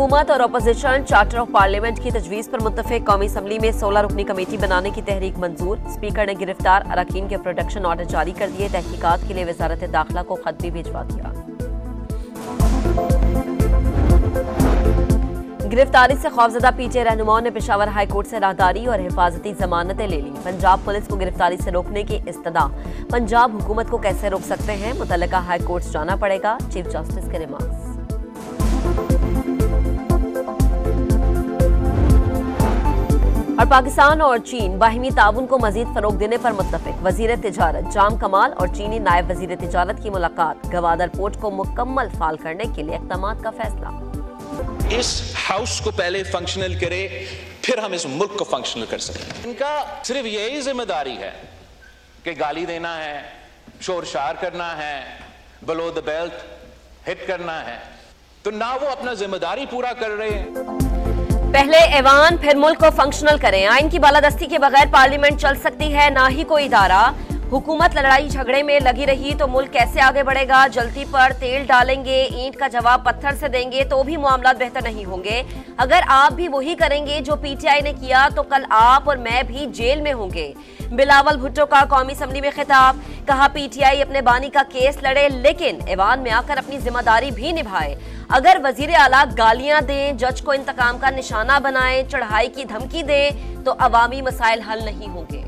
हुकूमत और opposition charter of parliament की तजवीज़ पर मुत्तफिक कौमी असम्बली में 16 रुकनी कमेटी बनाने की तहरीक मंजूर। स्पीकर ने गिरफ्तार अरकान के प्रोटेक्शन ऑर्डर जारी कर दिए। तहकीकात के लिए वजारत दाखिला को खत भी भिजवा दिया। गिरफ्तारी से खौफजदा पीटीआई रहनुमाओं ने पेशावर हाई कोर्ट से राहदारी और हिफाजती जमानतें ले ली। पंजाब पुलिस को गिरफ्तारी से रोकने की इस्तदा। पंजाब हुकूमत को कैसे रोक सकते हैं, मुतल्लिका हाई कोर्ट जाना पड़ेगा, चीफ जस्टिस के रिमार्क्स। और पाकिस्तान और चीन बाहिमी ताउन को मजीद फरोग देने पर मुत्तफिक। वजीर तिजारत जाम कमाल और चीनी नायब वजीर तिजारत की मुलाकात। गवादर पोर्ट को मुकम्मल फाल करने के लिए इक़दामात का फैसला। इस हाउस को पहले फंक्शनल करे, फिर हम इस मुल्क को फंक्शनल कर सकें। इनका सिर्फ यही जिम्मेदारी है कि गाली देना है, शोर शार करना है, बिलो द बेल्ट हिट करना है, तो ना वो अपना जिम्मेदारी पूरा कर रहे हैं। पहले ऐवान फिर मुल्क को फंक्शनल करें। आइन की बालादस्ती के बगैर पार्लियामेंट चल सकती है, ना ही कोई इदारा। हुकूमत लड़ाई झगड़े में लगी रही तो मुल्क कैसे आगे बढ़ेगा। जल्दी पर तेल डालेंगे, ईंट का जवाब पत्थर से देंगे तो भी मामला बेहतर नहीं होंगे। अगर आप भी वही करेंगे जो पीटीआई ने किया तो कल आप और मैं भी जेल में होंगे। बिलावल भुट्टो का कौमी असम्बली में खिताब। कहा पीटीआई अपने बानी का केस लड़े लेकिन ऐवान में आकर अपनी जिम्मेदारी भी निभाए। अगर वजीर आला गालियां दें, जज को इंतकाम का निशाना बनाएं, चढ़ाई की धमकी दें तो अवामी मसाइल हल नहीं होंगे।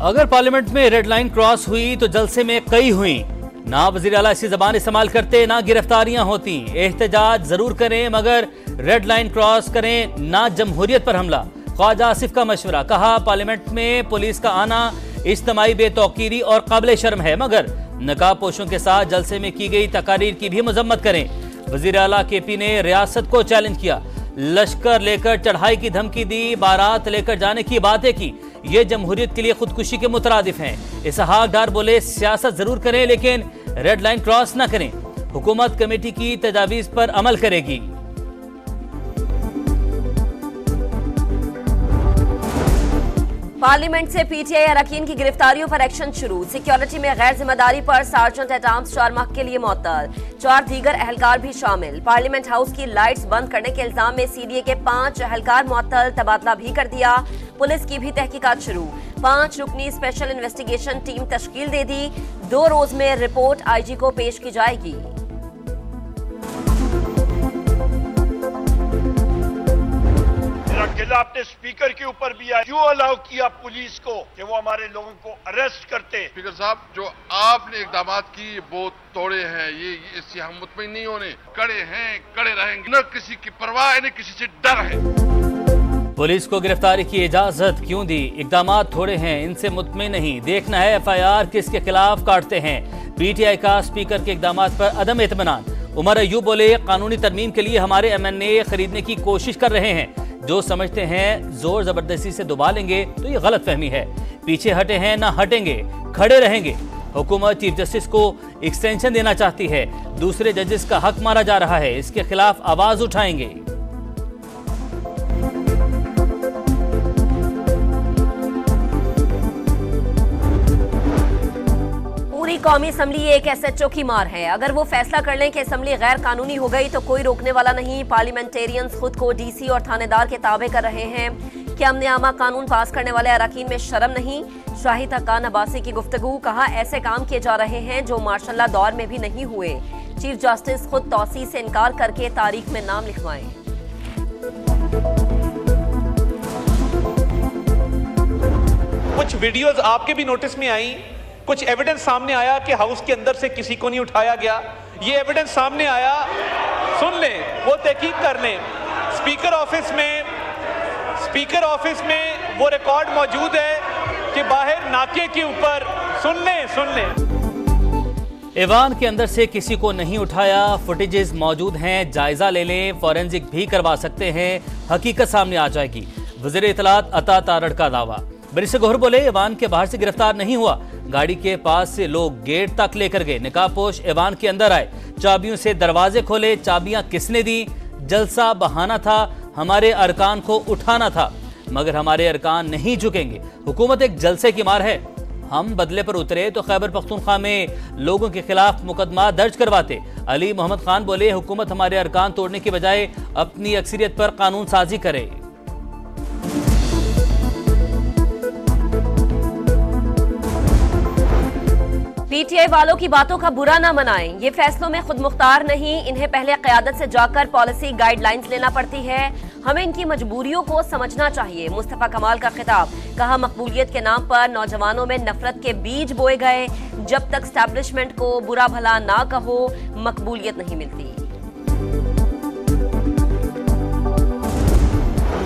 अगर पार्लियामेंट में रेड लाइन क्रॉस हुई तो जलसे में कई हुई। ना वजीर आला ऐसी जबान इस्तेमाल करते, ना गिरफ्तारियां होती। एहतजाज जरूर करें मगर रेड लाइन क्रॉस करें, ना जमहूरियत पर हमला। ख्वाजा आसिफ का मशवरा। कहा पार्लियामेंट में पुलिस का आना इज्तिमाई बेतौकीरी और काबिल शर्म है, मगर नकाबपोशों के साथ जलसे में की गई तकारीर की भी मजम्मत करें। वजीर आला केपी ने रियासत को चैलेंज किया, लश्कर लेकर चढ़ाई की धमकी दी, बारात लेकर जाने की बातें की। ये जमहूरियत के लिए खुदकुशी के मुतरादिफ हैं। इसहाक डार बोले सियासत जरूर करें लेकिन रेड लाइन क्रॉस न करें। हुकूमत कमेटी की तजावीज पर अमल करेगी। पार्लियामेंट से पीटीआई अरकान की गिरफ्तारियों पर एक्शन शुरू। सिक्योरिटी में गैर जिम्मेदारी पर सार्जेंट एट आर्म्स 4 माह के लिए मुअत्तल। 4 दीगर अहलकार भी शामिल। पार्लियामेंट हाउस की लाइट्स बंद करने के इल्जाम में सीडीए के 5 अहलकार मुअत्तल। तबादला भी कर दिया। पुलिस की भी तहकीकात शुरू। 5 रुकनी स्पेशल इन्वेस्टिगेशन टीम तश्कील दे दी। 2 रोज में रिपोर्ट आईजी को पेश की जाएगी। गिला अपने स्पीकर के ऊपर भी आया। क्यों अलाउ किया पुलिस को कि वो हमारे लोगों को अरेस्ट करते। स्पीकर साहब जो आपने इकदाम किए वो तोड़े हैं, ये इससे हम मुतमईन नहीं होने। कड़े हैं, कड़े रहेंगे, न किसी की परवाह न किसी से डर है। पुलिस को गिरफ्तारी की इजाजत क्यों दी? इकदामात थोड़े हैं, इनसे मुतमईन नहीं। देखना है एफआईआर किसके खिलाफ काटते हैं। पीटीआई का स्पीकर के इकदामात पर अदम इत्मीनान। उमर अयूब बोले कानूनी तरमीम के लिए हमारे एमएनए खरीदने की कोशिश कर रहे हैं। जो समझते हैं जोर जबरदस्ती से दबा लेंगे तो ये गलत फहमी है। पीछे हटे हैं ना हटेंगे, खड़े रहेंगे। हुकूमत चीफ जस्टिस को एक्सटेंशन देना चाहती है। दूसरे जजेस का हक मारा जा रहा है, इसके खिलाफ आवाज उठाएंगे। पूरी कौमी असम्बली एक एसएचओ की मार है। अगर वो फैसला कर लें कि असम्बली गैर कानूनी हो गई तो कोई रोकने वाला नहीं। पार्लियामेंटेरियंस खुद को डीसी और थानेदार के ताबे कर रहे हैं। क्या हमने आमा कानून पास करने वाले अरकान में शर्म नहीं? शाहिद हक्कान अब्बासी की गुफ्तगू। कहा ऐसे काम किए जा रहे हैं जो मार्शल्ला दौर में भी नहीं हुए। चीफ जस्टिस खुद तौसी से इनकार करके तारीख में नाम लिखवाएं। कुछ वीडियोस आपके भी नोटिस में आई। कुछ एविडेंस सामने आया कि हाउस के अंदर से किसी को नहीं उठाया गया। ये एविडेंस सामने आया, सुन लें, वो तहकीक कर लें। स्पीकर ऑफिस में वो रिकॉर्ड मौजूद है कि बाहर नाके के ऊपर, सुन लें। ऐवान के अंदर से किसी को नहीं उठाया। फुटेजेस मौजूद हैं, जायजा ले लें, फॉरेंसिक भी करवा सकते हैं, हकीकत सामने आ जाएगी। वज़ीर इत्तलात अता तारड़ का दावा। बैरिस्टर गौहर बोले ऐवान के बाहर से गिरफ्तार नहीं हुआ, गाड़ी के पास से लोग गेट तक लेकर गए। निकाबपोश ऐवान के अंदर आए, चाबियों से दरवाजे खोले। चाबियां किसने दी? जलसा बहाना था, हमारे अरकान को उठाना था, मगर हमारे अरकान नहीं झुकेंगे। हुकूमत एक जलसे की मार है, हम बदले पर उतरे तो खैबर पख्तूनख्वा में लोगों के खिलाफ मुकदमा दर्ज करवाते। अली मोहम्मद खान बोले, हुकूमत हमारे अरकान तोड़ने की बजाय अपनी अक्सरियत पर कानून साजी करे। पीटीआई वालों की बातों का बुरा ना मनाएं, ये फैसलों में खुद मुख्तार नहीं, इन्हें पहले क़यादत से जाकर पॉलिसी गाइडलाइंस लेना पड़ती है। हमें इनकी मजबूरियों को समझना चाहिए। मुस्तफा कमाल का खिताब। कहा, मकबूलियत के नाम पर नौजवानों में नफरत के बीज बोए गए। जब तक स्टैब्लिशमेंट को बुरा भला ना कहो, मकबूलियत नहीं मिलती।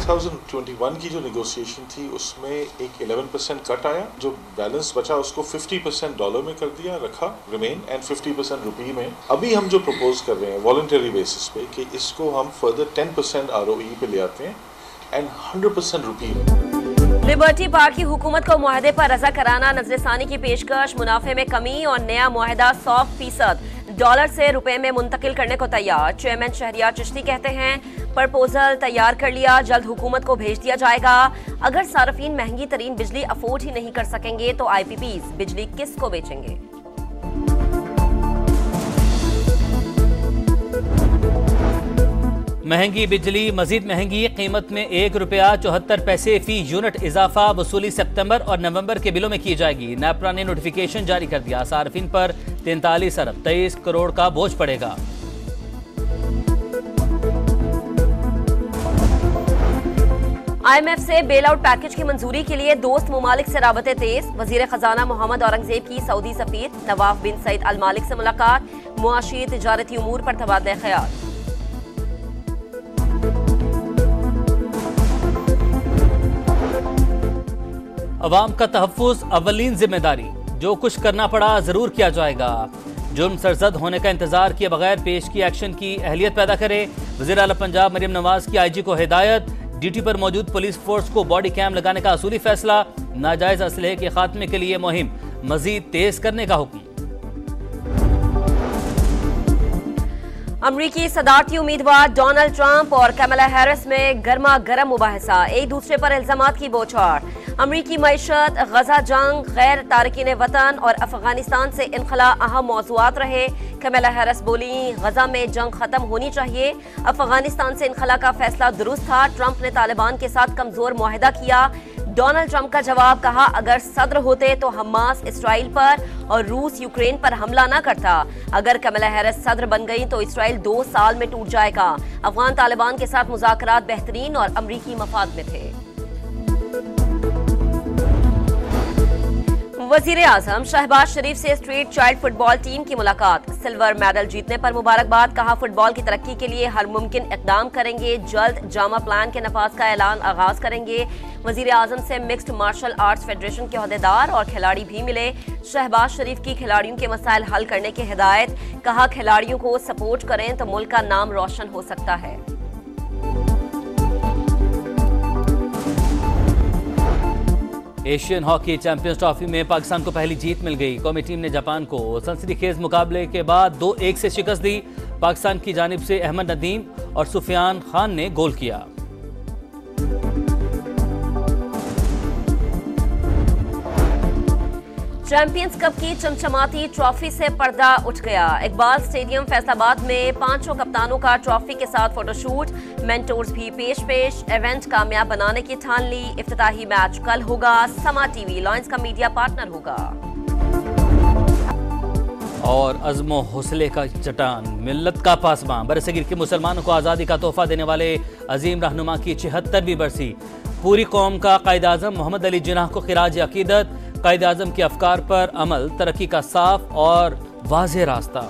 2021 की जो नेगोशिएशन थी उसमें एक 11% कट आया, जो बैलेंस बचा उसको 50% डॉलर में कर दिया, रखा रिमेन, एंड 50% रुपी में। अभी हम जो प्रपोज कर रहे हैं वॉलंटरी बेसिस पे कि इसको हम फर्दर 10% ROE पे ले आते हैं एंड 100% रुपी में। लिबर्टी पार्टी हुकूमत को मुआहदे पर रजा कराना, नजरसानी की पेशकश, मुनाफे में कमी और नया मुआहदा 100% डॉलर से रुपए में मुंतकिल करने को तैयार। चेयरमैन शहरियार चिश्ती कहते हैं, प्रपोजल तैयार कर लिया, जल्द हुकूमत को भेज दिया जाएगा। अगर सार्फिन महंगी तरीन बिजली अफोर्ड ही नहीं कर सकेंगे तो IPPs बिजली किसको बेचेंगे? महंगी बिजली मजीद महंगी, कीमत में ₹1.74 फी यूनिट इजाफा वसूली सितंबर और नवंबर के बिलों में की जाएगी। नेपरा ने नोटिफिकेशन जारी कर दिया। सार्फिन पर 43 अरब 23 करोड़ का बोझ पड़ेगा। IMF से बेल आउट पैकेज की मंजूरी के लिए दोस्त मुमालिक से राबते तेज। वजीर खजाना मोहम्मद औरंगजेब की सऊदी सफीर नवाफ बिन सईद अल मालिक से मुलाकात। मुआशी तिजारती उमूर पर तबादला ख्याल। अवाम का तहफ्फुज़ अव्वलीन जिम्मेदारी, जो कुछ करना पड़ा जरूर किया जाएगा। जुर्म सरजद होने का इंतजार किए बगैर पेश की एक्शन की अहलियत पैदा करे। वज़ीर आला पंजाब मरियम नवाज की IG को हिदायत। ड्यूटी पर मौजूद पुलिस फोर्स को बॉडी कैम लगाने का असूली फैसला। नाजायज असलहे के खात्मे के लिए मुहिम मजीद तेज करने का हुक्म। अमरीकी सदारती उम्मीदवार डोनाल्ड ट्रंप और कमला हैरिस में गर्मा गर्म मुबाहिसा, एक दूसरे पर इल्जामात की बौछार। अमरीकी मईशत, गजा जंग, गैर तारकीन वतन और अफगानिस्तान से इनखला अहम मौज़ूआत रहे। कमला हैरिस बोली, गजा में जंग खत्म होनी चाहिए, अफगानिस्तान से इनखला का फैसला दुरुस्त था। ट्रंप ने तालिबान के साथ कमजोर मुआहदा किया। डोनाल्ड ट्रंप का जवाब, कहा, अगर सदर होते तो हमास इसराइल पर और रूस यूक्रेन पर हमला न करता। अगर कमला हैरिस सदर बन गई तो इसराइल 2 साल में टूट जाएगा। अफगान तालिबान के साथ मुज़ाकरात बेहतरीन और अमरीकी मफाद में थे। वजीर आजम शहबाज शरीफ से स्ट्रीट चाइल्ड फुटबॉल टीम की मुलाकात। सिल्वर मेडल जीतने पर मुबारकबाद। कहा, फुटबॉल की तरक्की के लिए हर मुमकिन इकदाम करेंगे। जल्द जामा प्लान के नफाज का ऐलान आगाज करेंगे। वजीर आजम से मिक्स्ड मार्शल आर्ट्स फेडरेशन के ओहदेदार और खिलाड़ी भी मिले। शहबाज शरीफ की खिलाड़ियों के मसाइल हल करने की हिदायत। कहा, खिलाड़ियों को सपोर्ट करें तो मुल्क का नाम रोशन हो सकता है। एशियन हॉकी चैंपियंस ट्रॉफी में पाकिस्तान को पहली जीत मिल गई। कौमी टीम ने जापान को सनसनीखेज मुकाबले के बाद 2-1 से शिकस्त दी। पाकिस्तान की जानिब से अहमद नदीम और सुफियान खान ने गोल किया। चैंपियंस कप की चमचमाती ट्रॉफी से पर्दा उठ गया। इकबाल स्टेडियम फैसलाबाद में 5 कप्तानों का ट्रॉफी के साथ फोटोशूट। मेंटोर्स भी पेश। इवेंट कामयाब बनाने की ठान ली। इफ्तिताही मैच कल होगा। समा टीवी लॉयंस का मीडिया पार्टनर होगा। और अज़्मो हौसले का चट्टान, मिल्लत का पासबां, बरसगीर के मुसलमानों को आज़ादी का तोहफा देने वाले अजीम रहनुमा की 76वीं बरसी। पूरी कौम का कायद आज़म मोहम्मद अली जिन्नाह को खिराज अकीदत। कायद आज़म के अफकार पर अमल, तरक्की का साफ और वाज़ेह रास्ता।